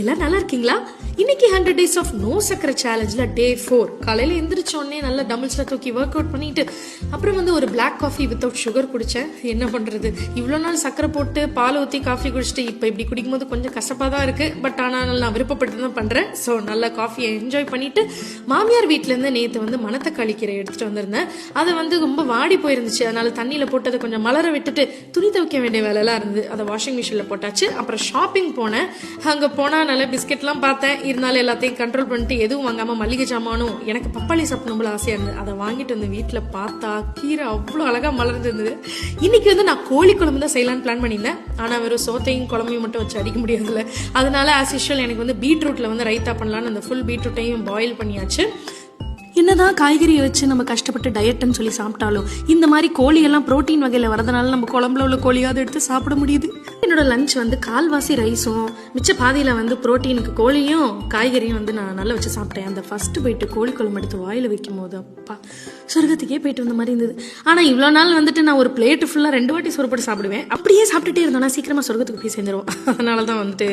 எல்லாம் நல்லா இருக்கீங்களா? இன்னைக்கு 100 days of no சக்கரை சேலஞ்சில் டே 4. காலையில் எந்திரிச்சோடனே நல்லா டம்பிள்ஸில் தூக்கி ஒர்க் அவுட் பண்ணிட்டு அப்புறம் வந்து ஒரு பிளாக் காஃபி வித்தவுட் சுகர் குடித்தேன். என்ன பண்ணுறது, இவ்வளோ நாள் சக்கரை போட்டு பால் ஊற்றி காஃபி குடிச்சிட்டு இப்போ இப்படி குடிக்கும்போது கொஞ்சம் கசப்பாக தான் இருக்குது. பட் ஆனால் நான் விருப்பப்பட்டு தான் பண்ணுறேன். ஸோ நல்லா காஃபியை என்ஜாய் பண்ணிவிட்டு மாமியார் வீட்டிலேருந்து நேற்று வந்து மணத்தக்காளி கீரை எடுத்துகிட்டு வந்திருந்தேன். அதை வந்து ரொம்ப வாடி போயிருந்துச்சு. அதனால் தண்ணியில் போட்டு அதை கொஞ்சம் மலர விட்டுட்டு துணி துவைக்க வேண்டிய வேலையெல்லாம் இருந்து அதை வாஷிங் மிஷினில் போட்டாச்சு. அப்புறம் ஷாப்பிங் போனேன். அங்கே போனால் நல்ல பிஸ்கெட்லாம் பார்த்தேன். இருந்தாலும் எல்லாத்தையும் கண்ட்ரோல் பண்ணிட்டு எதுவும் வாங்காமல் மல்லிகை ஜாமானும் எனக்கு பப்பாளி சாப்பிடணும் ஆசையாக இருந்தது. அதை வாங்கிட்டு வந்து வீட்டில் பார்த்தா கீரை அவ்வளோ அழகாக மலர்ந்து இருந்தது. இன்னைக்கு வந்து நான் கோழி குழம்பு தான் செய்யலான்னு பிளான் பண்ணியிருந்தேன். ஆனால் வெறும் சோத்தையும் குழம்பையும் மட்டும் வச்சு அடிக்க முடியாதுல்ல. அதனால ஆஸ் யூஷுவல் எனக்கு வந்து பீட்ரூட்டில் வந்து ரைத்தா பண்ணலான்னு அந்த ஃபுல் பீட்ரூட்டையும் பாயில் பண்ணியாச்சு. என்னதான் காய்கறியை வச்சு நம்ம கஷ்டப்பட்டு டயட்னு சொல்லி சாப்பிட்டாலும் இந்த மாதிரி கோழியெல்லாம் ப்ரோட்டீன் வகையில் வரதுனால நம்ம குழம்புல உள்ள கோழியாவது எடுத்து சாப்பிட முடியுது. என்னோட லஞ்ச் வந்து கால்வாசி ரைஸும் மிச்ச பாதியில் வந்து ப்ரோட்டீனுக்கு கோழியும் காய்கறியும் வந்து நான் நல்லா வச்சு சாப்பிட்டேன். அந்த ஃபர்ஸ்ட் போயிட்டு கோழி குழம்பு எடுத்து வாயில் வைக்கும் போது அப்பா சொர்க்கத்துக்கே போயிட்டு வந்த மாதிரி இருந்தது. ஆனால் இவ்வளோ நாள் வந்துட்டு நான் ஒரு பிளேட்டு ஃபுல்லாக 2 வாட்டி சோறு போட்டு சாப்பிடுவேன். அப்படியே சாப்பிட்டுட்டே இருந்தோம்னா சீக்கிரமாக சொர்க்கத்துக்கு போய் சேர்ந்துருவோம். அதனால தான் வந்துட்டு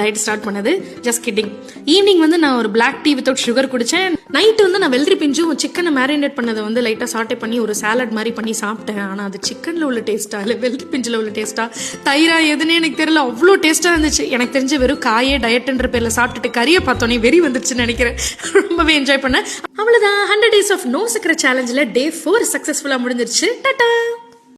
டயட் ஸ்டார்ட் பண்ணது. Just kidding. ஈவினிங் வந்து நான் ஒரு பிளாக் டீ வித்தவுட் சுகர் குடித்தேன். நைட்டு வந்து நான் வெள்ளரி பிஞ்சும் சிக்கனை மேரினேட் பண்ணதை வந்து லைட்டாக சாட்டே பண்ணி ஒரு சாலட் மாதிரி பண்ணி சாப்பிட்டேன். ஆனால் அது சிக்கனில் உள்ள டேஸ்ட்டா இல்லை வெள்ளரி பிஞ்சில் உள்ள டேஸ்ட்டா தயிரா எதுனே எனக்கு தெரியல. அவ்வளோ டேஸ்ட்டாக இருந்துச்சு. எனக்கு தெரிஞ்ச வெறும் காயே டயட்ன்ற பேரில் சாப்பிட்டுட்டு கறியை பார்த்தோன்னே வெறி வந்துருச்சுன்னு நினைக்கிறேன். ரொம்பவே என்ஜாய் பண்ணேன். அவ்வளோதான். 100 days of no சக்கரை சேலஞ்சில் டே 4 சக்ஸஸ்ஃபுல்லாக முடிஞ்சிருச்சு. டாடா.